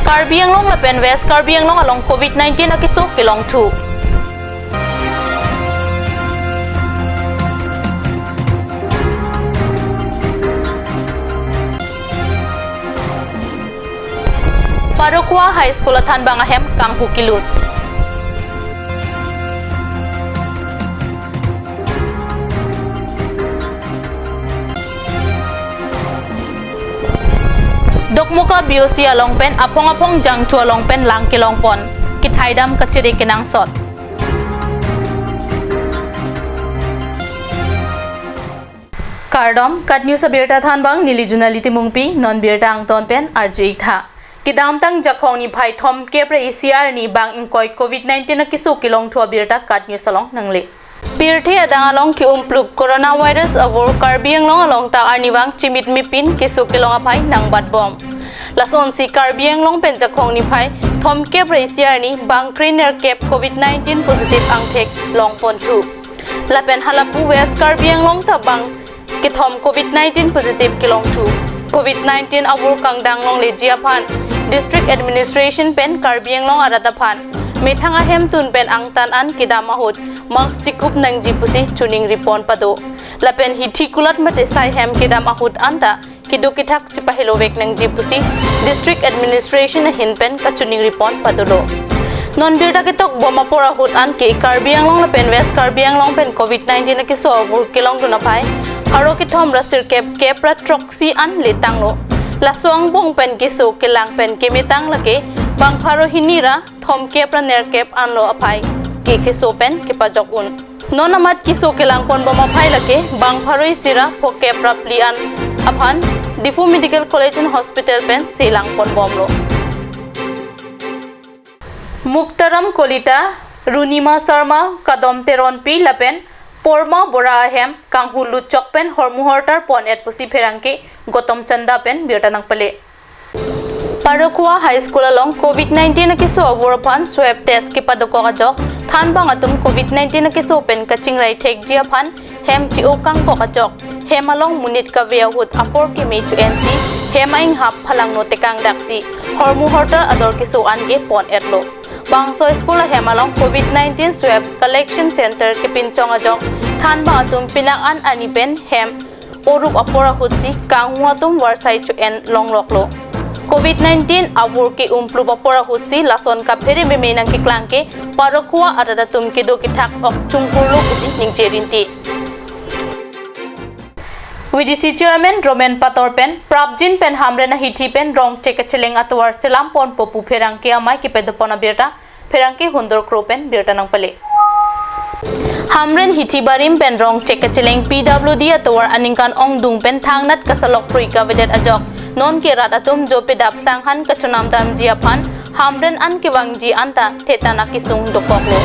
Karbi ang long lapen West Karbi ang long along COVID-19 akiso kilong 2. Parokwa High School at Hanbangahem kang hukilut. Dokmuka BOC alongpen apong jangchu alongpen lang kilongpon kithaidam kachiri kinang sot. Kardom kat news abirta thanbang nilijunaliti mungpi non birta angton pen arju ikha kidam tang jakhong ni phai thom kepre ECR ni bang inkoi COVID-19 na kisu kilong thua birta kat news along nangle. Pirthi adang along ki umplup coronavirus avor Karbi ang long along ta arniwang chimit mipin kisu kilong apai nang bat bom. Lason si Karbi ang long penjakhong ni phai thom kep reisiar ni bang trainer kep COVID-19 positive ang thek long pon thu. Lapen halapu West Karbi ang long ta bang ki thom COVID-19 positive kilong thu. COVID-19 avor kang dang long le jiaphan district administration pen Karbi ang long arataphan. Methanga hem tun pen ang tan an kidamahut marks tikup nang jipusi tuning ripon pado lapen hitikulat mate sai hem kidamahut anta kidukitak chipahilovek nang jipusi district administration hin pen kachuning ripon padolo non birda kitok bomapora hut an ke Karbi ang long lapen West Karbi ang long pen COVID-19 na kiso bur kilong duna pai haro kithom rasir kep ratroksi an litanglo lasong bong pen kiso kilang pen kimitang lake bang pharo hinira thom kep ra ner kep anlo apai ki kiso pen kipajok un non amat kiso kilang pon bama phai lake bang pharoi sira pho kep ra plian aphan Difu Medical College and Hospital pen silang pon bomlo Muktaram Kolita Runima Sharma Kadom Teron pi lapen Porma Bora hem kang hulu chok pen hormuhortar pon et pusi pherangke Gotom Chanda pen birtanang pale Parokwa High School along COVID-19 na kiso avurapan swab test ki padoko kajok thanbang atum COVID-19 na kiso pen kaching rai thek jiaphan hem chi okang ko kajok hem along munit ka veahut apor ki me to NC hem aing hap phalang no tekang daksi hormu hortar ador kiso an ge pon etlo bangso school hem along COVID-19 swab collection center ki pinchong ajok thanbang atum pinang an ani pen hem orup apora hutsi kanghu atum warsai to en longloklo COVID-19 avur ke umplu bapora hutsi lason ka phere meme nang ke klangke parokwa arada tum ke do ki thak ok chungpurlo kusi ningcherinti VDC chairman Roman Patorpen Prabjin pen hamre na hithi pen rong cheke cheleng atwar selam pon popu pherang ke amai ke pedopona berta pherang ke hundor kropen berta nang pale Hamren hithi barim pen rong cheke cheleng PWD atwar aningkan ong dung pen thangnat kasalok proika vedet ajok non ke rat atum jo pedap sanghan kachunam dam jiaphan hamren an kiwangji anta thetana kisung dokoklo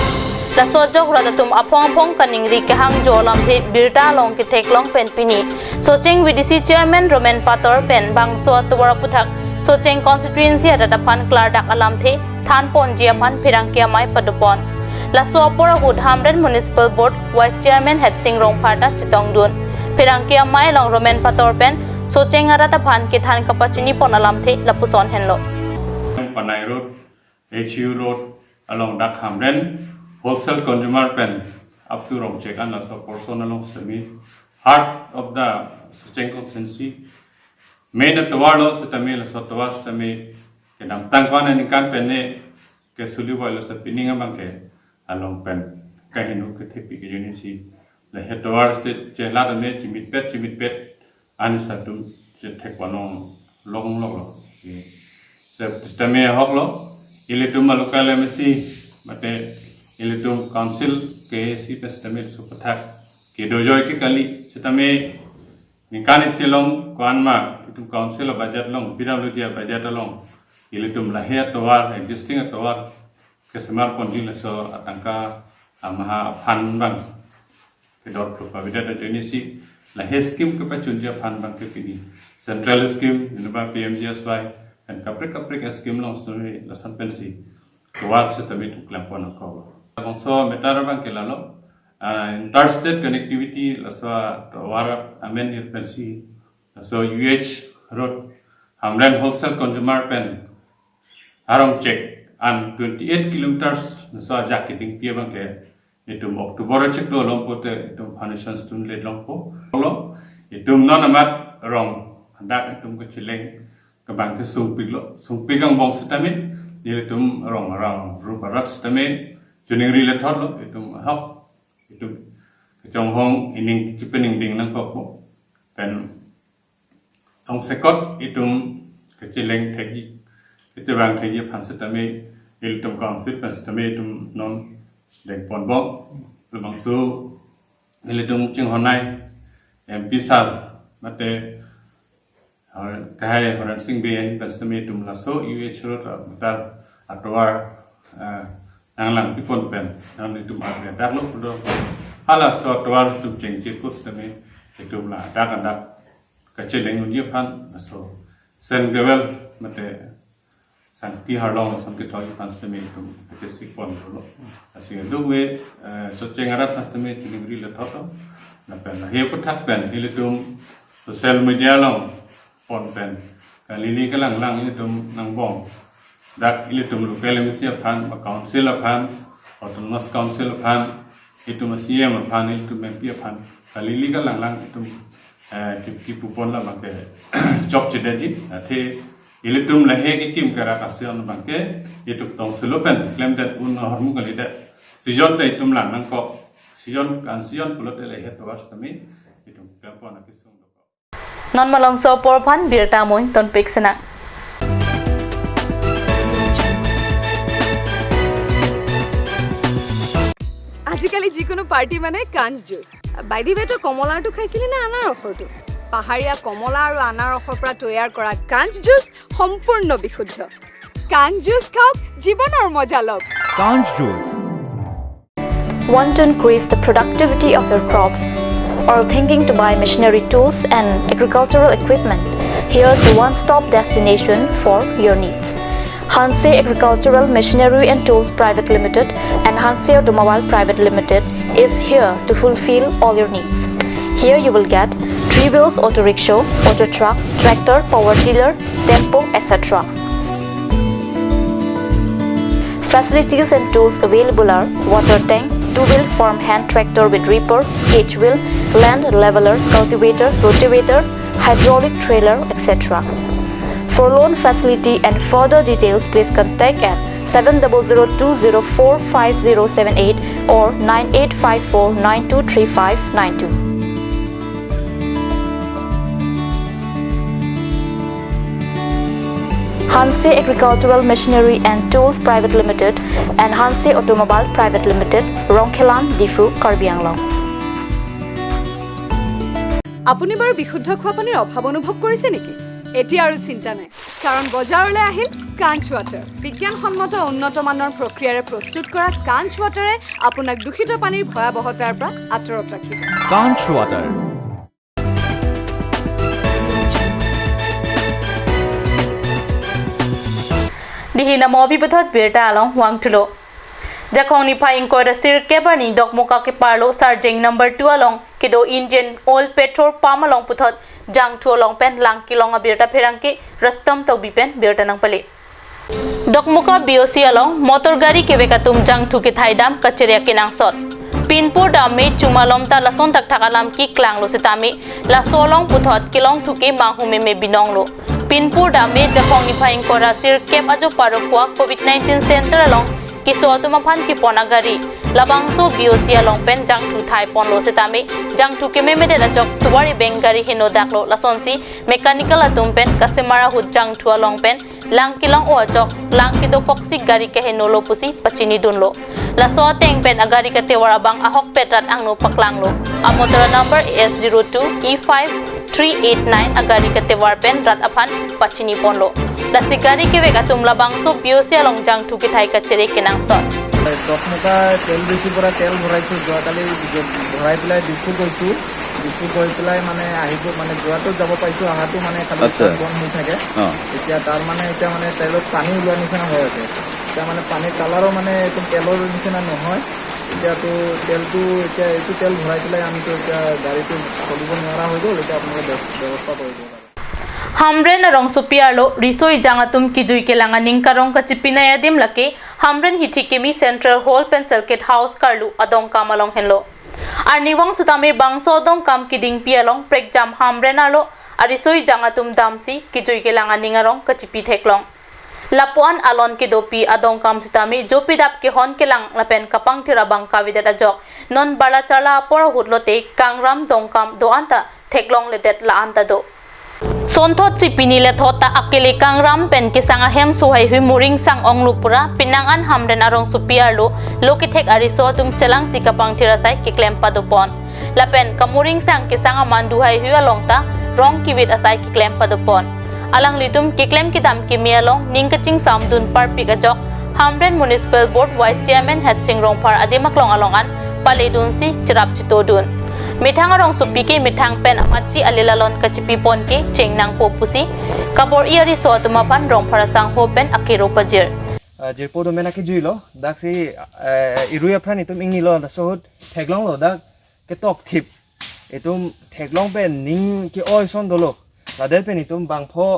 la sojok rat atum apong kaningri ke hang jolam the birta long ke theklong pen pini socheng VDC chairman Roman Pator pen bangso atwara puthak socheng constituency ataphan klardak alam the thanpon jiaphan phirangkia mai padopon la sopora hud hamren municipal board vice chairman Hetsing rong phata chitongdun phirangkia mai long Roman Pator pen socheng arata phan ke than kapachini pon alam the lapuson henlo Panai road HU road along dak hamren wholesale consumer pen up to rong check and also person along semi heart of the socheng constituency main at the walo setami la sotwa setami ke dam tangkon ani kan pen ne ke sulu boilo sa pininga bangke along pen kahinu ke thepi ke unisi la hetwar ste chela ne chimit pet an satu je thekwanong long si se sisteme hoklo ilitum local mc mate ilitum council ke si sisteme supathak ke dojoy ke kali setame nikani silong kwanma itum council budget long pwd budget long ilitum lahia towar existing towar ke semar ponjil so atangka amaha phan bang ke dor provided agency la he scheme ke pachunja phan bang ke pini central scheme inba PMGSY and kapre scheme long story la sanpensi to work system to klampon ko so metara bang ke lalo interstate connectivity la so war amen pensi so UH road hamren wholesale consumer pen arong check and 28 kilometers so jacketing pia bangke itum October check do long pote itum foundation stun le long po lo itum non amat rong dak itum ke chileng ke bang ke sung pigang bong sitamin itum rong ruparat sitamin juning rile thot lo itum hok itum trong hong ining chipening ding nang ko pen ong sekot itum ke chileng thegi itu bang thegi phan sitame itum council pas sitame itum non deng pon bo lebang su itum ching honai MP sal mate kahai horan sing be pas sitame itum laso churut tar atwar anglang pipon pen nan itum agre dak lo do ala so atwar itum ching chipus sitame itum la dak kecileng unji phan so sen level mate santi harlong santi toy phan steme tum kecil pon lo asing do we so chengarat steme tinigri le thoto na pen he puthak pen hilitum social media long pon pen kalili kalang lang hilitum nang bong dak hilitum local mc phan council phan autonomous council phan hitum cm phan hitum mp phan kalili kalang lang hitum ki pupon la bangke job chededi the ilitum la he ki kim kara kasion bangke ituk tong selopen claim that un hormu kalida sijon te itum la nang ko sijon kulot le he to wastami itum kampo na kisung do non malong so porphan birta moin ton piksena আজিকালি যিকোনো পাৰ্টি মানে কাঞ্জ জুচ বাইদি বেটো কমলাটো খাইছিলি না আনাৰসৰটো পাহাৰীয়া কমলা আৰু আনাৰসৰ পৰা তৈয়াৰ কৰা কাঞ্জ জুচ সম্পূৰ্ণ বিশুদ্ধ কাঞ্জ জুচ খাওক জীৱনৰ মজা লওক কাঞ্জ juice Want to increase the productivity of your crops or thinking to buy machinery tools and agricultural equipment? Here's the one-stop destination for your needs. Hanse Agricultural Machinery and Tools Private Limited and Hanse Automobile Private Limited is here to fulfill all your needs. Here you will get 3-wheels auto rickshaw, auto truck, tractor, power tiller, tempo, etc. Facilities and tools available are water tank, 2-wheel farm hand tractor with reaper, H-wheel, land leveler, cultivator, rotavator, hydraulic trailer, etc. For loan facility and further details, please contact at 7002045078 or 9854923592. Hanse Agricultural Machinery and Tools Private Limited and Hanse Automobile Private Limited, Rongkhelan, Difu, Karbi Anglong. আপুনি বাৰু বিশুদ্ধ খোৱা পানীৰ অভাৱ অনুভৱ কৰিছে নেকি এতিয়া আৰু চিন্তা নাই কাৰণ বজাৰলৈ আহিল কাঞ্চ ৱাটাৰ বিজ্ঞানসন্মত উন্নত মানৰ প্ৰক্ৰিয়াৰে প্ৰস্তুত কৰা কাঞ্চ ৱাটাৰে আপোনাক দূষিত পানীৰ ভয়াৱহতাৰ পৰা আঁতৰত ৰাখিব কাঞ্চ water dihina mo bibathot birta along wangtulo jakhong ni phaing ko rasir kebarni dokmoka ke parlo sarjeng number 2 along kedo Indian oil petrol palm along puthot jang thu along pen lang kilong birta pherangke rastam to bipen birta nang pale dokmoka BOC along motor gari ke bekatum jang thu ke thaidam kacheria kinang sot pinpur dame chumalom ta lason tak thakalam ki klanglo sitame la solong puthot kilong thu ke mahume me binonglo pinpur dame jakhong ni phaing ko rasir kep ajo parokwa covid-19 center along kiso atumaphan ki ponagari labangso BOC along pen jang thu thai ponlo setame jang thu ke memede la jok tuwari bengari hino daklo lasonsi mechanical atum pen kasemara hu jang thu along pen lang kilong o jok lang kido koksi gari ke henolo pusi pachini dunlo la so teng pen agari ka tewara bang ahok petrat angno paklanglo amotora number S02 E5389 agari ka tewar pen rat aphan pachini ponlo la sigari ke vega tum labangso BOC along jang thu ki thai ka chere kinang sot dokmoka tel besi pura tel bhoraisu joatali bhorai pelai difu goisu difu goi pelai mane ahibo mane joato jabo paisu ahatu mane khali bon hoi thake etia tar mane eta mane telot pani ulwa nisana hoy ase eta mane pani kalaro mane etum telor nisana nohoy etia to teltu eta etu tel bhorai pelai ami to eta gari to solibo nora hoy gol eta apnaloke byabostha kori dibo Hamren arong supiarlo risoi jangatum kijui kelangan ningkarong kachipinaya dim lake Hamren hitikimi Central Hall Pen Circuit House karlu adong kamalong henlo. Arniwang sutame bangso dong kam kiding pialong prekjam Hamren arlo arisoi jangatum damsi kijui kelangan ningarong kachipi theklong. Lapuan alon kidopi adong kam sitami jopidap ke hon kelang lapen kapang tirabang kavidet ajok non balachala por hudlote kangram dongkam do anta theklong ledet la anta do. Sonthot si pinile thota akili kangram pen kisanga hem suhai hui muring sang ong lupura pinangan Hamren arong supiarlo lokithek ariso tum selang si kapang tirasai kiklem padupon lapen kamuring sang kisanga manduhai hui alongta rong kivit asai kiklem padupon alang litum kiklem kidam kimialong ningkaching samdun parpik ajok Hamren Municipal Board Vice Chairman Hatching Rongpar adimaklong alongan paledun si chirap chitodun Mithang arong supiki mithang pen amachi alilalon kachipi pon ke chengnang po pusi kabor iari so tumapan rong parasang ho pen akiro pajir jirpo do mena ke juilo dak si iruya pran itum ingi lo da sohut theklong lo dak ke tok thip itum theklong pen ning ke oi son dolo ladel pen itum bangpho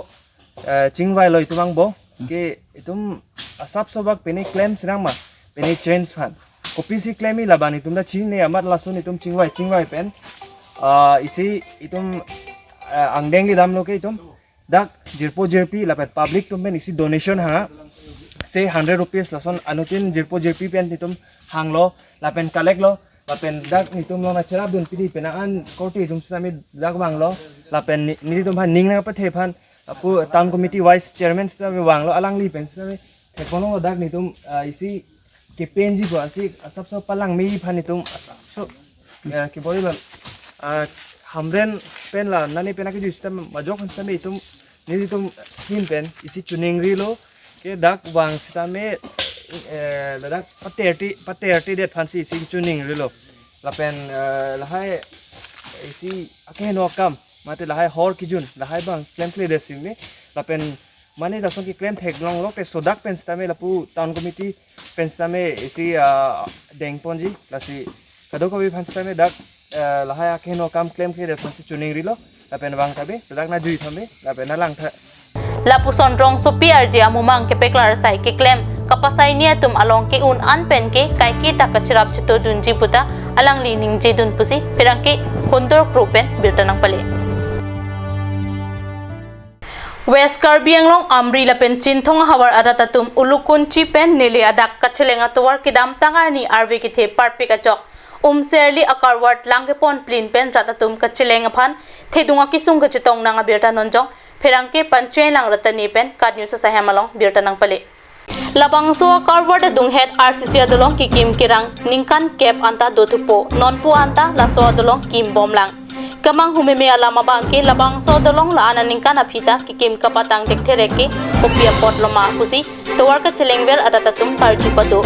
chingwai lo itumang bo ke itum asap sobak peni claim sinang ma peni change fan kopi si claimi labani tum da ching ne amat lasun itum chingwai pen isi itum angdeng li dam lo ke itum dak jirpo jirpi lapet public tum pen isi donation ha say 100 rupees lason anutin jirpo jirpi pen itum hanglo lapen collect lo lapen dak nitum lo na cherap dun pidi penaan koti itum sami dak wanglo lapen ni itum han ning na pa thephan apu town committee vice chairman sami wanglo alang li pen sami thekono dak nitum isi ke penji ko asi asap so palang mi phanitum asap so ke bolila Hamren pen la nani pena ke system majok system itum ni itum hin pen isi chuning ri lo ke dak wang sitame ladak paterti det phansi isi chuning ri lo la pen la hai isi ake no kam mate la hai hor kijun la hai bang claim clear de sim me la pen mani da son ki claim thek long lo ke sodak pen stame la pu town committee pen stame isi deng ponji la si kado ko bi phan stame dak la hai ake no kam claim clear de phansi chuning ri lo la pen wang tabe dak na jui thame la pen na lang tha Lapu sonrong supiar je amumang ke peklar sai ke claim kapasai nia tum along ke un an pen ke kai ki takachirap chito dun jibuta alang li ning je dun pusi pirang ke hondor grupen birtanang pale West Karbi anglong amri la pen chinthong hawar adatatum ulukun chi pen nele adak kachelenga tuwar kidam tangar ni arve ki the parpika chok serli akarwat langepon plin pen ratatum kachelenga phan thedunga kisung ka chitong nanga birta nonjong pherangke panchuen lang ratani pen kad news sa hamalong birta nang pale labangso akarwat dung head RCC adolong ki kim kirang ningkan cap anta dotupo nonpo anta laso adolong kim bom lang kamang humeme alama bangke labang so dolong la ananing kana phita kikim kapatang tekthereke kopia potloma kusi towar ka chelengwer adatatum karju pado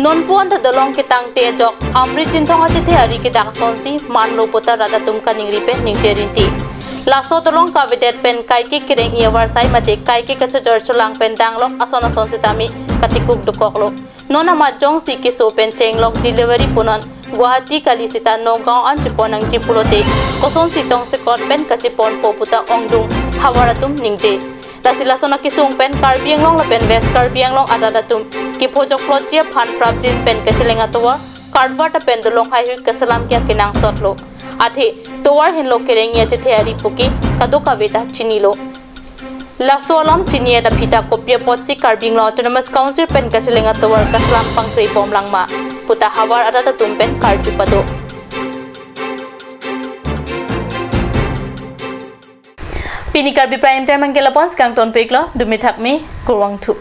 non puan ta dolong kitang te jok amri chinthong ati the ari ki dak sonsi manlo pota radatum kaningri pe ningcherinti laso dolong ka videt pen kai ki kireng iawar sai mate kai ki ka chor chulang pen danglok asona sonsitami katikuk dukoklo nona ma jong si ki so pen chenglok delivery punon Guwahati kalisita Noggaon an chipon ang jipulote koson sitong sikot pen kachipon poputa ongdung hawaratum ningje dasila sona kisung pen Karbi anglong la pen West Karbi anglong aradatum kipojok project phan prabjin pen kachilenga towa karwata pen dolong hai hui kasalam kya kinang sotlo athe towar hinlo kereng ya chithe ari puki kadoka veta chinilo Lasolam chinie da phita kopia potsi Karbi Autonomous Council pen kachilenga towar kasalam pangtrei bom langma puta hawar adata tumpen karju pado Pini Karbi Prime Time ang gelapons kang ton peklo dumi thakmi kurwang thu